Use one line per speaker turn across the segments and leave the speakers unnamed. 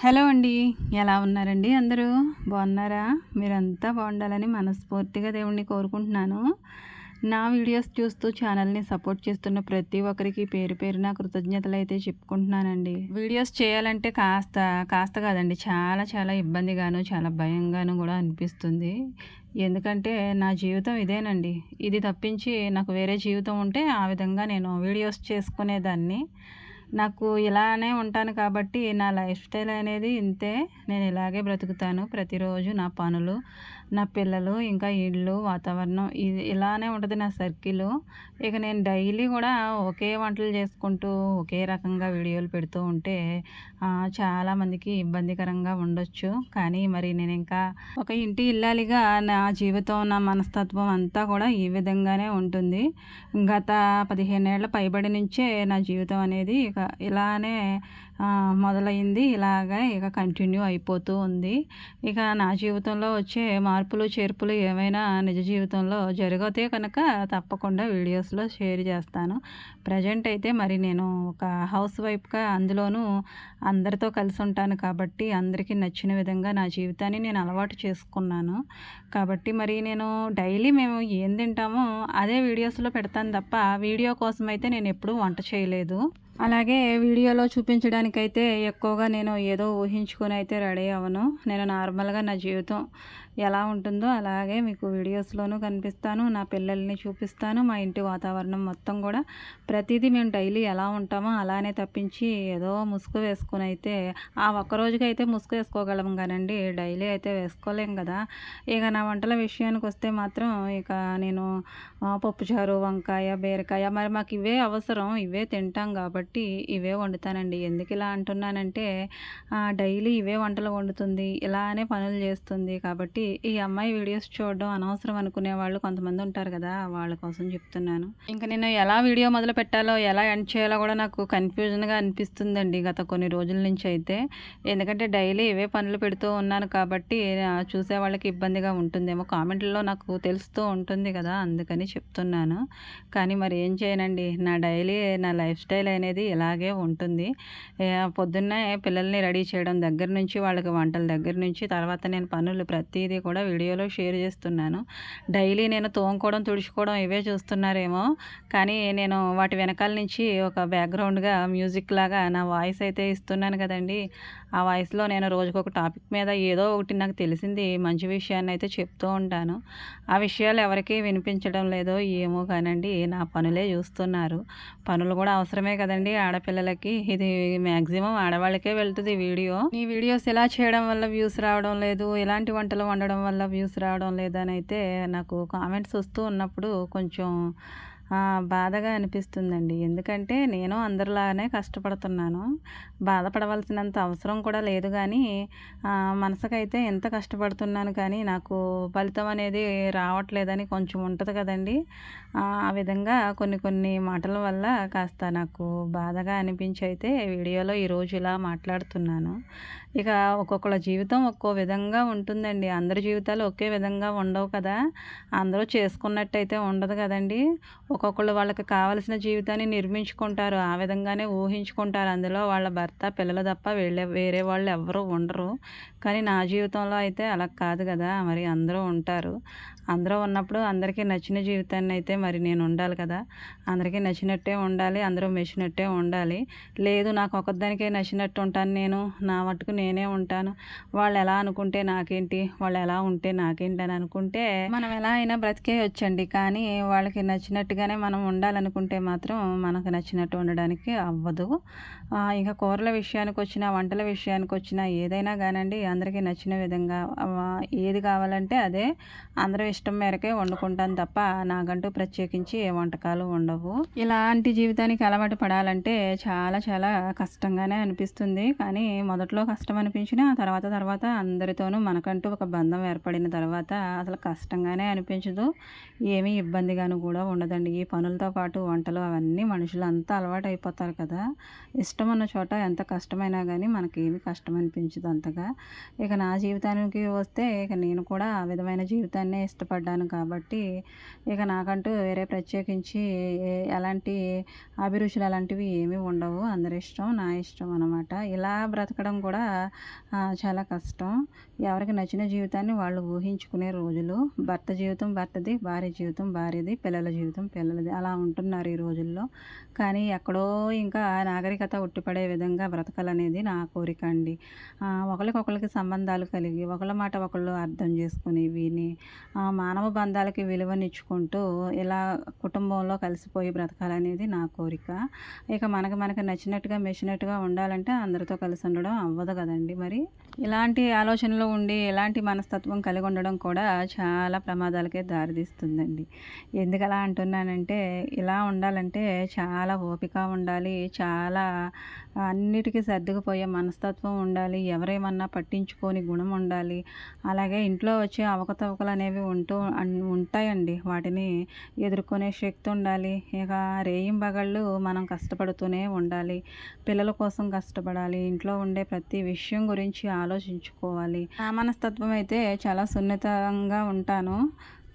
Hello అండి. ఎలా ఉన్నారండి అందరూ? బాగున్నారా? మీరంతా బాగుండాలని మనస్ఫూర్తిగా దేవుడిని కోరుకుంటున్నాను. నా వీడియోస్ చూస్తూ ఛానల్‌ని సపోర్ట్ చేస్తున్న ప్రతి ఒక్కరికి పేరు పేరున కృతజ్ఞతలైతే చెప్పుకుంటున్నానండి. వీడియోస్ చేయాలంటే కాస్త కాదండి, చాలా చాలా ఇబ్బందిగాను, చాలా భయంగాను కూడా అనిపిస్తుంది. ఎందుకంటే నా జీవితం ఇదేనండి. ఇది తప్పించి నాకు వేరే జీవితం ఉంటే ఆ విధంగా నేను వీడియోస్ చేసుకునేదాన్ని. నాకు ఇలానే ఉంటాను కాబట్టి నా లైఫ్ స్టైల్ అనేది ఇంతే. నేను ఇలాగే బ్రతుకుతాను. ప్రతిరోజు నా పనులు, నా పిల్లలు, ఇంకా ఇల్లు, వాతావరణం ఇది ఇలానే ఉంటది నా సర్కిలు. ఇక నేను డైలీ కూడా ఒకే వంటలు చేసుకుంటూ, ఒకే రకంగా వీడియోలు పెడుతూ ఉంటే చాలామందికి ఇబ్బందికరంగా ఉండొచ్చు. కానీ మరి నేనింకా ఒక ఇంటి ఇల్లాలిగా నా జీవితం, నా మనస్తత్వం అంతా కూడా ఈ విధంగానే ఉంటుంది. గత 15 ఏళ్ల పైబడి నుంచే నా జీవితం అనేది ఇక ఇలానే మొదలైంది. ఇక కంటిన్యూ అయిపోతూ ఉంది. ఇక నా జీవితంలో వచ్చే మార్పులు, చేర్పులు ఏమైనా నిజ జీవితంలో జరిగితే కనుక తప్పకుండా వీడియోస్‌లో షేర్ చేస్తాను. ప్రెజెంట్ అయితే మరి నేను ఒక హౌస్ వైఫ్‌గా, అందులోనూ అందరితో కలిసి ఉంటాను కాబట్టి అందరికీ నచ్చిన విధంగా నా జీవితాన్ని నేను అలవాటు చేసుకున్నాను. కాబట్టి మరి నేను డైలీ మేము ఏం తింటామో అదే వీడియోస్‌లో పెడతాను తప్ప వీడియో కోసమైతే నేనెప్పుడూ వంట చేయలేదు. అలాగే వీడియోలో చూపించడానికైతే ఎక్కువగా నేను ఏదో ఊహించుకొని అయితే రెడీ అవ్వను. నేను నార్మల్‌గా నా జీవితం ఎలా ఉంటుందో అలాగే మీకు వీడియోస్‌లోనూ కనిపిస్తాను. నా పిల్లల్ని చూపిస్తాను. మా ఇంటి వాతావరణం మొత్తం కూడా ప్రతీదీ మేము డైలీ ఎలా ఉంటామో అలానే తప్పించి ఏదో ముసుగు వేసుకొని అయితే ఆ ఒక్కరోజుకైతే ముసుగు వేసుకోగలం కానండి, డైలీ అయితే వేసుకోలేం కదా! ఇక నా వంటల విషయానికొస్తే మాత్రం ఇక నేను పప్పుచారు, వంకాయ, బీరకాయ మరి మాకు ఇవే అవసరం. ఇవే తింటాం కాబట్టి ఇవే వండుతానండి. ఎందుకిలా అంటున్నానంటే డైలీ ఇవే వంటలు వండుతుంది, ఇలానే పనులు చేస్తుంది కాబట్టి ఈ అమ్మాయి వీడియోస్ చూడడం అనవసరం అనుకునే వాళ్ళు కొంతమంది ఉంటారు కదా! వాళ్ళ కోసం చెప్తున్నాను. ఇంక నేను ఎలా వీడియో మొదలు పెట్టాలో, ఎలా ఎండ్ చేయాలో కూడా నాకు కన్‌ఫ్యూజన్‌గా అనిపిస్తుందండి గత కొన్ని రోజుల నుంచి అయితే. ఎందుకంటే డైలీ ఇవే పనులు పెడుతూ ఉన్నాను కాబట్టి చూసే వాళ్ళకి ఇబ్బందిగా ఉంటుందేమో. కామెంట్‌లలో నాకు తెలుస్తూ ఉంటుంది కదా! అందుకని చెప్తున్నాను. కానీ మరి ఏం చేయనండి. నా లైఫ్ స్టైల్ అనేది ఇలాగే ఉంటుంది. పొద్దున్నే పిల్లల్ని రెడీ చేయడం దగ్గర నుంచి, వాళ్ళకి వంటల దగ్గర నుంచి, తర్వాత నేను పనులు ప్రతీదీ కూడా వీడియోలో షేర్ చేస్తున్నాను. డైలీ నేను తోముకోవడం, తుడుచుకోవడం ఇవే చూస్తున్నారేమో, కానీ నేను వాటి వెనకాల నుంచి ఒక బ్యాక్‌గ్రౌండ్‌గా మ్యూజిక్ లాగా నా వాయిస్ అయితే ఇస్తున్నాను కదండీ! ఆ వాయిస్‌లో నేను రోజుకొక టాపిక్ మీద ఏదో ఒకటి నాకు తెలిసింది మంచి విషయాన్నయితే చెప్తూ ఉంటాను. ఆ విషయాలు ఎవరికీ వినిపించడం లేదో ఏమో కానండి, నా పనులే చూస్తున్నారు. పనులు కూడా అవసరమే కదండీ ఆడపిల్లలకి. ఇది మ్యాక్సిమం ఆడవాళ్ళకే వెళ్తది వీడియో. ఈ వీడియోస్ ఇలా చేయడం వల్ల వ్యూస్ రావడం లేదు, ఇలాంటి వంటలు వండడం వల్ల వ్యూస్ రావడం లేదనైతే నాకు కామెంట్స్ వస్తూ ఉన్నప్పుడు కొంచెం బాధగా అనిపిస్తుందండి. ఎందుకంటే నేను అందరిలాగానే కష్టపడుతున్నాను. బాధపడవలసినంత అవసరం కూడా లేదు గానీ మనసుకైతే ఎంత కష్టపడుతున్నాను కానీ నాకు ఫలితం అనేది రావట్లేదని కొంచెం ఉంటది కదండీ! ఆ విధంగా కొన్ని కొన్ని మాటల వల్ల కాస్త నాకు బాధగా అనిపించి అయితే వీడియోలో ఈరోజు ఇలా మాట్లాడుతున్నాను. ఇక ఒక్కొక్కళ్ళ జీవితం ఒక్కో విధంగా ఉంటుందండి. అందరి జీవితాలు ఒకే విధంగా ఉండవు కదా! అందరూ చేసుకున్నట్టయితే ఉండదు కదండీ! ఒక్కొక్కళ్ళు వాళ్ళకి కావాల్సిన జీవితాన్ని నిర్మించుకుంటారు. ఆ విధంగానే ఊహించుకుంటారు. అందులో వాళ్ళ భర్త, పిల్లలు తప్ప వేరే వాళ్ళు ఎవ్వరూ ఉండరు. కానీ నా జీవితంలో అయితే అలా కాదు కదా! మరి అందరూ ఉంటారు. అందరూ ఉన్నప్పుడు అందరికీ నచ్చిన జీవితాన్ని అయితే మరి నేను ఉండాలి కదా! అందరికీ నచ్చినట్టే ఉండాలి. అందరూ మెచ్చినట్టే ఉండాలి. లేదు నాకు ఒక్కదానికే నచ్చినట్టు ఉంటాను నేను. నా మట్టుకు నేనే ఉంటాను. వాళ్ళు ఎలా అనుకుంటే నాకేంటి? వాళ్ళు ఎలా ఉంటే నాకేంటి అని అనుకుంటే మనం ఎలా అయినా బ్రతికేయొచ్చండి. కానీ వాళ్ళకి నచ్చినట్టుగానే మనం ఉండాలనుకుంటే మాత్రం మనకు నచ్చినట్టు ఉండడానికి అవ్వదు. ఇంకా కూరల విషయానికొచ్చినా, వంటల విషయానికొచ్చినా ఏదైనా గానండి అందరికీ నచ్చిన విధంగా ఏది కావాలంటే అదే అందరూ ఇష్టం మేరకే వండుకుంటాను తప్ప నాకంటూ ప్రత్యేకించి ఏ వంటకాలు ఉండవు. ఇలాంటి జీవితానికి అలవాటు పడాలంటే చాలా చాలా కష్టంగానే అనిపిస్తుంది. కానీ మొదట్లో కష్టం అనిపించినా తర్వాత అందరితోనూ మనకంటూ ఒక బంధం ఏర్పడిన తర్వాత అసలు కష్టంగానే అనిపించదు. ఏమీ ఇబ్బందిగాను కూడా ఉండదండి. ఈ పనులతో పాటు వంటలు అవన్నీ మనుషులంతా అలవాటు అయిపోతారు కదా! ఇష్టం ఉన్న చోట ఎంత కష్టమైనా కానీ మనకేమీ కష్టం అనిపించదు అంతగా. ఇక నా జీవితానికి వస్తే ఇక నేను కూడా ఆ విధమైన జీవితాన్నే ఇష్టపడ్డాను కాబట్టి ఇక నాకంటూ వేరే ప్రత్యేకించి ఎలాంటి అభిరుచులు అలాంటివి ఏమీ ఉండవు. అందరి ఇష్టం నా ఇష్టం అనమాట. ఇలా బ్రతకడం కూడా చాలా కష్టం. ఎవరికి నచ్చిన జీవితాన్ని వాళ్ళు ఊహించుకునే రోజులు. భర్త జీవితం భర్తది, భార్య జీవితం భార్యది, పిల్లల జీవితం పిల్లలది అలా ఉంటున్నారు ఈ రోజుల్లో. కానీ ఎక్కడో ఇంకా నాగరికత ఉట్టిపడే విధంగా బ్రతకాలనేది నా కోరిక అండి. ఒకళ్ళకొకళ్ళకి సంబంధాలు కలిగి ఒకళ్ళ మాట ఒకళ్ళు అర్థం చేసుకొని విని మానవ బంధాలకి విలువనిచ్చుకుంటూ ఇలా కుటుంబంలో కలిసిపోయి బ్రతకాలనేది నా కోరిక. ఇక మనకి నచ్చినట్టుగా మెచ్చినట్టుగా ఉండాలంటే అందరితో కలిసి ఉండడం అవ్వదు కదండి మరి. ఇలాంటి ఆలోచనలు ఉండి ఇలాంటి మనస్తత్వం కలిగి ఉండడం కూడా చాలా ప్రమాదాలకే దారితీస్తుందండి. ఎందుకలా అంటున్నానంటే ఇలా ఉండాలంటే చాలా ఓపిక ఉండాలి. చాలా అన్నిటికీ సర్దుకుపోయే మనస్తత్వం ఉండాలి. ఎవరేమన్నా పట్టించుకోని గుణం ఉండాలి. అలాగే ఇంట్లో వచ్చే అవకతవకలు అనేవి ఉంటాయండి. వాటిని ఎదుర్కొనే శక్తి ఉండాలి. ఇక రేయింబగళ్ళు మనం కష్టపడుతూనే ఉండాలి. పిల్లల కోసం కష్టపడాలి. ఇంట్లో ఉండే ప్రతి విషయం గురించి ఆలోచించుకోవాలి. నా మనస్తత్వం అయితే చాలా సున్నితంగా ఉంటాను.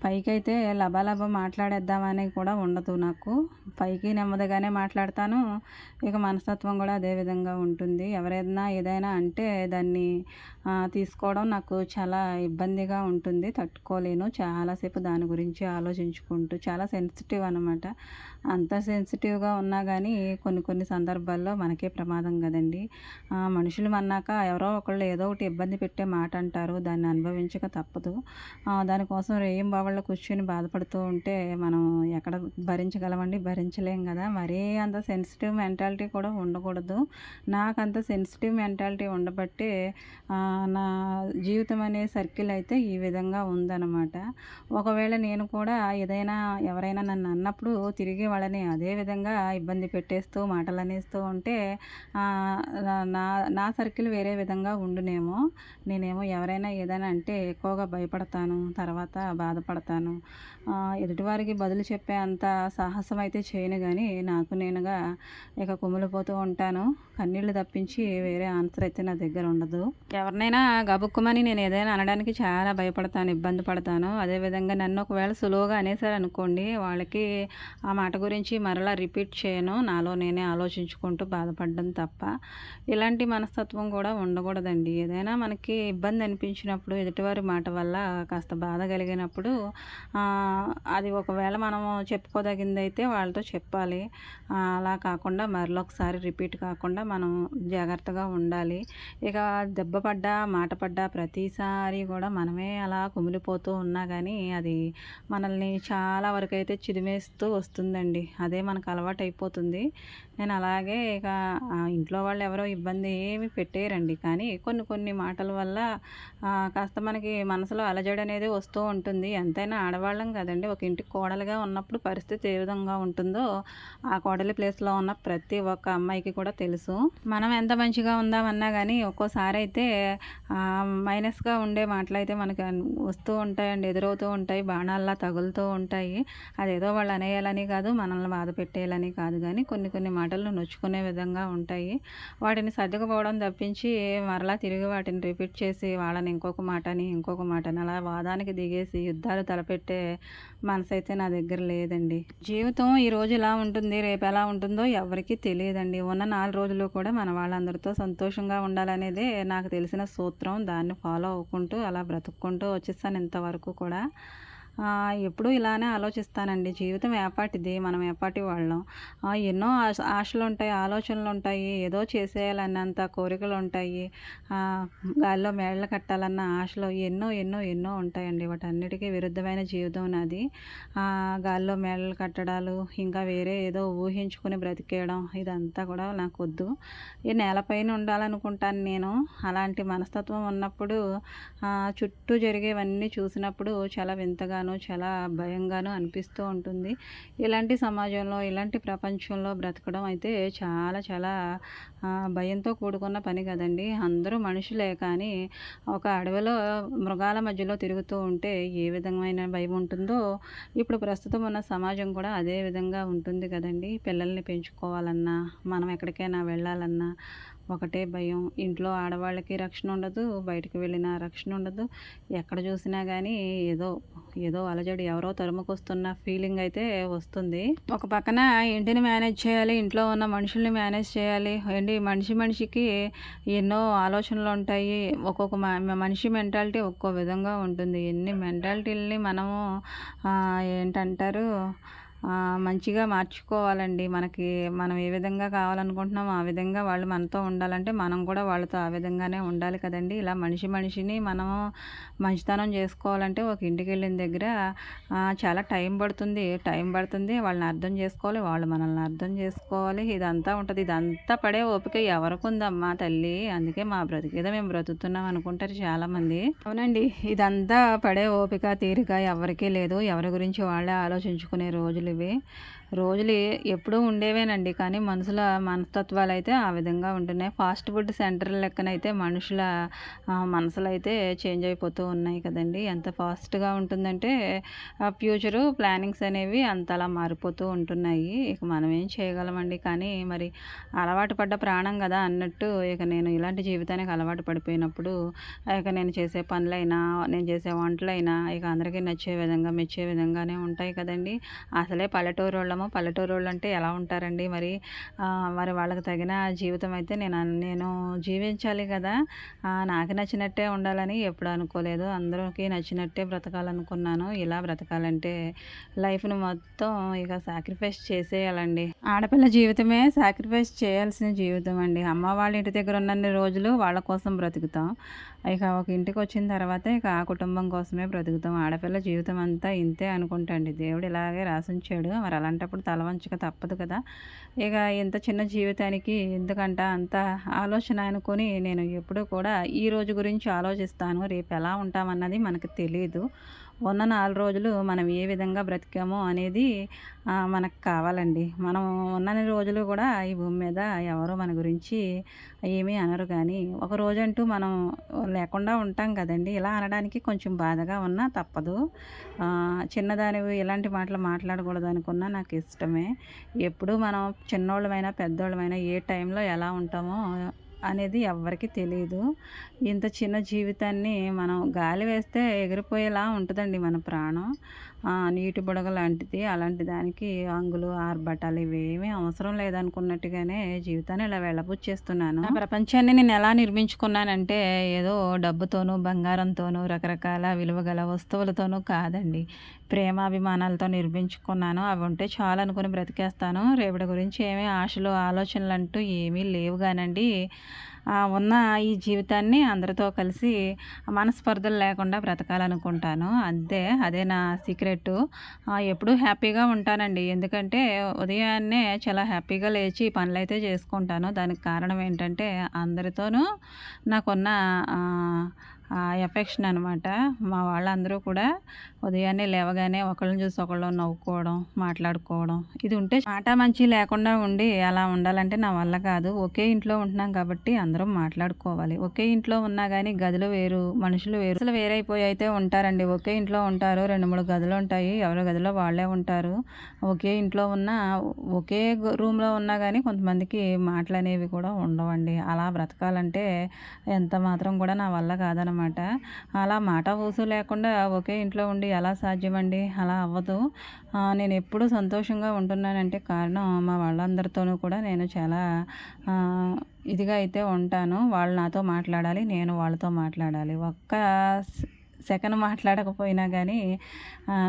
పైకైతే లబలబా మాట్లాడేద్దామని కూడా ఉండదు నాకు. పైకి నెమ్మదిగానే మాట్లాడతాను. ఇక మనస్తత్వం కూడా అదే విధంగా ఉంటుంది. ఎవరైనా ఏదైనా అంటే దాన్ని తీసుకోవడం నాకు చాలా ఇబ్బందిగా ఉంటుంది. తట్టుకోలేను. చాలాసేపు దాని గురించి ఆలోచించుకుంటూ చాలా సెన్సిటివ్ అనమాట. అంత సెన్సిటివ్గా ఉన్నా కానీ కొన్ని సందర్భాల్లో మనకే ప్రమాదం కదండి. మనుషులు అన్నాక ఎవరో ఒకళ్ళు ఏదో ఒకటి ఇబ్బంది పెట్టే మాట అంటారు. దాన్ని అనుభవించక తప్పదు. దానికోసం రేయింబవళ్ళు కూర్చొని బాధపడుతూ ఉంటే మనం ఎక్కడ భరించగలమండి? భరించలేం కదా. మరీ అంత సెన్సిటివ్ మెంటాలిటీ కూడా ఉండకూడదు. నాకంత సెన్సిటివ్ మెంటాలిటీ ఉండబట్టే నా జీవితం అనే సర్కిల్ అయితే ఈ విధంగా ఉందన్నమాట. ఒకవేళ నేను కూడా ఎవరైనా నన్ను అన్నప్పుడు తిరిగి వాళ్ళని అదే విధంగా ఇబ్బంది పెట్టేస్తూ మాటలు అనేస్తూ ఉంటే నా నా సర్కిల్ వేరే విధంగా ఉండునేమో. నేనేమో ఎవరైనా ఏదైనా అంటే ఎక్కువగా భయపడతాను. తర్వాత బాధపడతాను. ఎదుటివారికి బదులు చెప్పే అంత సాహసం అయితే చేయను కానీ నాకు నేనుగా ఇక కుమిలిపోతూ ఉంటాను. కన్నీళ్లు తప్పించి వేరే ఆన్సర్ అయితే నా దగ్గర ఉండదు. ఎవరినైనా గబుక్కుమని నేను ఏదైనా అనడానికి చాలా భయపడతాను, ఇబ్బంది పడతాను. అదేవిధంగా నన్ను ఒకవేళ సులువుగా అనేసారనుకోండి, వాళ్ళకి ఆ మాట గురించి మరలా రిపీట్ చేయను. నాలో నేనే ఆలోచించుకుంటూ బాధపడడం తప్ప. ఇలాంటి మనస్తత్వం కూడా ఉండకూడదండి. ఏదైనా మనకి ఇబ్బంది అనిపించినప్పుడు ఎదుటివారి మాట వల్ల కాస్త బాధ కలిగినప్పుడు అది ఒకవేళ మనము చెప్పుకోదగిందైతే వాళ్ళతో చెప్పాలి. అలా కాకుండా మరొకసారి రిపీట్ కాకుండా మనం జాగ్రత్తగా ఉండాలి. ఇక దెబ్బ పడ్డా మాట పడ్డా ప్రతిసారి కూడా మనమే అలా కుమిలిపోతూ ఉన్నా కానీ అది మనల్ని చాలా వరకు అయితే చిదిమేస్తూ వస్తుందండి. అదే మనకు అలవాటు అయిపోతుంది. నేను అలాగే ఇక ఇంట్లో వాళ్ళు ఎవరో ఇబ్బంది ఏమి పెట్టేయరండి. కానీ కొన్ని మాటల వల్ల కాస్త మనకి మనసులో అలజడి అనేది వస్తూ ఉంటుంది. ఎంతైనా ఆడవాళ్ళం కదండి. ఒక ఇంటికి కోడలుగా ఉన్నప్పుడు పరిస్థితి ఏ విధంగా ఉంటుందో ఆ కోడలి ప్లేస్లో ఉన్న ప్రతి ఒక్క అమ్మాయికి కూడా తెలుసు. మనం ఎంత మంచిగా ఉందామన్నా కానీ ఒక్కోసారి అయితే మైనస్గా ఉండే మాటలు అయితే మనకి వస్తూ ఉంటాయండి. ఎదురవుతూ ఉంటాయి. బాణాల్లా తగులుతూ ఉంటాయి. అదేదో వాళ్ళు అనేయాలని కాదు, మనల్ని బాధ పెట్టేయాలని కాదు, కానీ కొన్ని మాటలు నొచ్చుకునే విధంగా ఉంటాయి. వాటిని సర్దుకుపోవడం తప్పించి మరలా తిరిగి వాటిని రిపీట్ చేసి వాళ్ళని ఇంకొక మాటని అలా వాదానికి దిగేసి యుద్ధాలు తలపెట్టే మనసైతే నా దగ్గర లేదండి. జీవితం ఈరోజు ఇలా ఉంటుంది, రేపు ఎలా ఉంటుందో ఎవరికీ తెలియదండి. ఉన్న 4 రోజులు కూడా మన వాళ్ళందరితో సంతోషంగా ఉండాలనేదే నాకు తెలిసిన సూత్రం. దాన్ని ఫాలో అవ్వుకుంటూ అలా బ్రతుక్కుంటూ వచ్చేసాను ఇంతవరకు కూడా. ఎప్పుడూ ఇలానే ఆలోచిస్తానండి. జీవితం ఏపాటిది, మనం ఏపాటి వాళ్ళం. ఎన్నో ఆశలుంటాయి, ఆలోచనలుంటాయి, ఏదో చేసేయాలన్నంత కోరికలుంటాయి. గాల్లో మేడలు కట్టాలన్న ఆశలు ఎన్నో ఉంటాయండి. వాటన్నిటికీ విరుద్ధమైన జీవితం నాది. గాల్లో మేడలు కట్టడాలు, ఇంకా వేరే ఏదో ఊహించుకుని బ్రతికేయడం ఇదంతా కూడా నాకొద్దు. ఈ నేలపైన ఉండాలనుకుంటాను నేను. అలాంటి మనస్తత్వం ఉన్నప్పుడు చుట్టూ జరిగేవన్నీ చూసినప్పుడు చాలా వింతగాను, చాలా భయంగాను అనిపిస్తూ ఉంటుంది. ఇలాంటి సమాజంలో, ఇలాంటి ప్రపంచంలో బ్రతకడం అయితే చాలా భయంతో కూడుకున్న పని కదండి. అందరూ మనుషులే కానీ ఒక అడవిలో మృగాల మధ్యలో తిరుగుతూ ఉంటే ఏ విధమైన భయం ఉంటుందో ఇప్పుడు ప్రస్తుతం ఉన్న సమాజం కూడా అదే విధంగా ఉంటుంది కదండి. పిల్లల్ని పెంచుకోవాలన్నా, మనం ఎక్కడికైనా వెళ్ళాలన్నా ఒకటే భయం. ఇంట్లో ఆడవాళ్ళకి రక్షణ ఉండదు, బయటకు వెళ్ళినా రక్షణ ఉండదు. ఎక్కడ చూసినా కానీ ఏదో ఏదో అలజడి, ఎవరో తరుముకొస్తున్న ఫీలింగ్ అయితే వస్తుంది. ఒక పక్కన ఇంటిని మేనేజ్ చేయాలి, ఇంట్లో ఉన్న మనుషుల్ని మేనేజ్ చేయాలి. ఏంటి మనిషికి ఎన్నో ఆలోచనలు ఉంటాయి. ఒక్కొక్క మనిషి మెంటాలిటీ ఒక్కో విధంగా ఉంటుంది. ఎన్ని మెంటాలిటీలని మనము ఏంటంటారు మంచిగా మార్చుకోవాలండి. మనం ఏ విధంగా కావాలనుకుంటున్నామో ఆ విధంగా వాళ్ళు మనతో ఉండాలంటే మనం కూడా వాళ్ళతో ఆ విధంగానే ఉండాలి కదండీ. ఇలా మనిషిని మనము మంచితనం చేసుకోవాలంటే ఒక ఇంటికెళ్ళిన దగ్గర చాలా టైం పడుతుంది. వాళ్ళని అర్థం చేసుకోవాలి, వాళ్ళు మనల్ని అర్థం చేసుకోవాలి. ఇదంతా ఉంటది. ఇదంతా పడే ఓపిక ఎవరికుందమ్మా తల్లి. అందుకే మా బ్రతికేదో మేము బ్రతుకుతున్నాం అనుకుంటారు చాలామంది. అవునండి, ఇదంతా పడే ఓపిక, తీరిక ఎవరికీ లేదు. ఎవరి గురించి వాళ్ళే ఆలోచించుకునే రోజులు రోజులు ఎప్పుడూ ఉండేవేనండి. కానీ మనుషుల మనస్తత్వాలు అయితే ఆ విధంగా ఉంటున్నాయి. ఫాస్ట్ ఫుడ్ సెంటర్ లెక్కనైతే మనుషుల మనసులు అయితే చేంజ్ అయిపోతూ ఉన్నాయి కదండి. ఎంత ఫాస్ట్గా ఉంటుందంటే ఫ్యూచరు ప్లానింగ్స్ అనేవి అంతలా మారిపోతూ ఉంటున్నాయి. ఇక మనం ఏం చేయగలమండి. కానీ మరి అలవాటు పడ్డ ప్రాణం కదా అన్నట్టు ఇక నేను ఇలాంటి జీవితానికి అలవాటు పడిపోయినప్పుడు ఇక నేను చేసే పనులైనా, నేను చేసే వంటలైనా ఇక అందరికీ నచ్చే విధంగా, మెచ్చే విధంగానే ఉంటాయి కదండి. అసలే పల్లెటూరోళ్ళు అంటే ఎలా ఉంటారండి మరి. మరి వాళ్ళకి తగిన జీవితం అయితే నేను జీవించాలి కదా. నాకు నచ్చినట్టే ఉండాలని ఎప్పుడు అనుకోలేదు. అందరికీ నచ్చినట్టే బ్రతకాలనుకున్నాను. ఇలా బ్రతకాలంటే లైఫ్‌ని మొత్తం ఇక సాక్రిఫైస్ చేసేయాలండి. ఆడపిల్ల జీవితమే సాక్రిఫైస్ చేయాల్సిన జీవితం అండి. అమ్మ వాళ్ళ ఇంటి దగ్గర ఉన్నన్ని రోజులు వాళ్ళ కోసం బ్రతుకుతాం. ఇక ఒక ఇంటికి వచ్చిన తర్వాత ఇక ఆ కుటుంబం కోసమే బ్రతుకుతాం. ఆడపిల్ల జీవితం అంతా ఇంతే అనుకుంటా అండి. దేవుడు ఇలాగే రాసుంచాడు. మరి అలాంటప్పుడు తల వంచక తప్పదు కదా. ఇక ఇంత చిన్న జీవితానికి ఎందుకంట అంత ఆలోచన అనుకొని నేను ఎప్పుడూ కూడా ఈ రోజు గురించి ఆలోచిస్తాను. రేపు ఎలా ఉంటామన్నది మనకు తెలీదు. ఉన్న 4 రోజులు మనం ఏ విధంగా బ్రతికామో అనేది మనకు కావాలండి. మనం ఉన్నన్ని రోజులు కూడా ఈ భూమి మీద ఎవరు మన గురించి ఏమీ అనరు. కానీ ఒక రోజంటూ మనం లేకుండా ఉంటాం కదండీ. ఇలా అనడానికి కొంచెం బాధగా ఉన్నా తప్పదు. చిన్నదానివి ఇలాంటి మాటలు మాట్లాడకూడదు అనుకున్నా నాకు ఇష్టమే. ఎప్పుడూ మనం చిన్నోళ్ళమైనా, పెద్దోళ్ళమైనా ఏ టైంలో ఎలా ఉంటామో అనేది ఎవ్వరికీ తెలీదు. ఇంత చిన్న జీవితాన్ని మనం గాలి వేస్తే ఎగిరిపోయేలా ఉంటుందండి మన ప్రాణం. నీటి బుడగ లాంటిది. అలాంటి దానికి హంగులు, ఆర్భటాలు ఇవేమీ అవసరం లేదనుకున్నట్టుగానే జీవితాన్ని ఇలా వెళ్ళబుచ్చేస్తున్నాను. నా ప్రపంచాన్ని నేను ఎలా నిర్మించుకున్నానంటే ఏదో డబ్బుతోనూ, బంగారంతోనూ, రకరకాల విలువగల వస్తువులతోనూ కాదండి. ప్రేమాభిమానాలతో నిర్మించుకున్నాను. అవి ఉంటే చాలనుకుని బ్రతికేస్తాను. రేపటి గురించి ఏమీ ఆశలు, ఆలోచనలంటూ ఏమీ లేవు గానండి. ఉన్న ఈ జీవితాన్ని అందరితో కలిసి మనస్పర్ధలు లేకుండా బ్రతకాలనుకుంటాను. అదే నా సీక్రెట్టు. ఎప్పుడూ హ్యాపీగా ఉంటానండి. ఎందుకంటే ఉదయాన్నే చాలా హ్యాపీగా లేచి పనులైతే చేసుకుంటాను. దానికి కారణం ఏంటంటే అందరితోనూ నాకున్న ఎఫెక్షన్ అనమాట. మా వాళ్ళందరూ కూడా ఉదయాన్నే లేవగానే ఒకళ్ళని చూసి ఒకళ్ళు నవ్వుకోవడం, మాట్లాడుకోవడం ఇది ఉంటే మాట మంచి లేకుండా ఉండి అలా ఉండాలంటే నా వల్ల కాదు. ఒకే ఇంట్లో ఉంటున్నాం కాబట్టి అందరం మాట్లాడుకోవాలి. ఒకే ఇంట్లో ఉన్నా కానీ గదులు వేరు, మనుషులు వేరు. అసలు వేరైపోయి అయితే ఉంటారండి. ఒకే ఇంట్లో ఉంటారు. 2, 3 గదులు ఉంటాయి. ఎవరి గదిలో వాళ్ళే ఉంటారు. ఒకే ఇంట్లో ఉన్నా, ఒకే రూమ్‌లో ఉన్నా కానీ కొంతమందికి మాటలనేవి కూడా ఉండవండి. అలా బ్రతకాలంటే ఎంత మాత్రం కూడా నా వల్ల కాదనమాట. అలా మాట ఊసు లేకుండా ఒకే ఇంట్లో ఉండి ఎలా సాధ్యమండి? అలా అవ్వదు. నేనెప్పుడూ సంతోషంగా ఉంటున్నానంటే కారణం మా వాళ్ళందరితోనూ కూడా నేను చాలా ఇదిగా అయితే ఉంటాను. వాళ్ళు నాతో మాట్లాడాలి, నేను వాళ్ళతో మాట్లాడాలి. ఒక్క సెకను మాట్లాడకపోయినా కానీ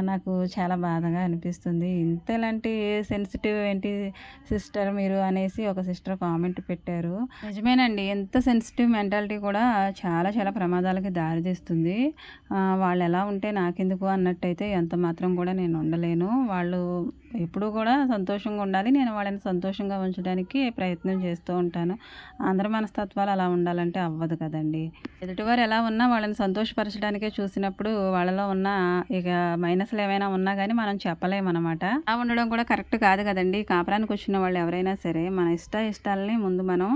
నాకు చాలా బాధగా అనిపిస్తుంది. ఇంతలాంటి సెన్సిటివ్ ఏంటి సిస్టర్ మీరు అనేసి ఒక సిస్టర్ కామెంట్ పెట్టారు. నిజమేనండి. ఎంత సెన్సిటివ్ మెంటాలిటీ కూడా చాలా చాలా ప్రమాదాలకి దారితీస్తుంది. వాళ్ళు ఎలా ఉంటే నాకెందుకు అన్నట్టయితే ఎంత మాత్రం కూడా నేను ఉండలేను. వాళ్ళు ఎప్పుడూ కూడా సంతోషంగా ఉండాలి. నేను వాళ్ళని సంతోషంగా ఉంచడానికి ప్రయత్నం చేస్తూ ఉంటాను. అందరి మనస్తత్వాలు అలా ఉండాలంటే అవ్వదు కదండి. ఎదుటివారు ఎలా ఉన్నా వాళ్ళని సంతోషపరచడానికే చూసినప్పుడు వాళ్ళలో ఉన్న ఇక మైనస్లు ఏమైనా ఉన్నా కానీ మనం చెప్పలేమన్నమాట. అలా ఉండడం కూడా కరెక్ట్ కాదు కదండి. కాపురానికి వచ్చిన వాళ్ళు ఎవరైనా సరే మన ఇష్టాలని ముందు మనం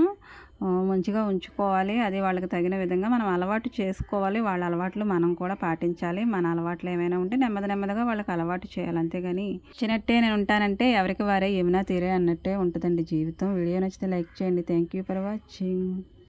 మంచిగా ఉంచుకోవాలి. అది వాళ్ళకి తగిన విధంగా మనం అలవాటు చేసుకోవాలి. వాళ్ళ అలవాట్లు మనం కూడా పాటించాలి. మన అలవాట్లు ఏమైనా ఉంటే నెమ్మదిగా వాళ్ళకి అలవాటు చేయాలి. అంతేగాని ఇచ్చినట్టే నేను ఉంటానంటే ఎవరికి వారే యమునా తీరే అన్నట్టే ఉంటుందండి జీవితం. వీడియో నచ్చితే లైక్ చేయండి. Thank you for watching.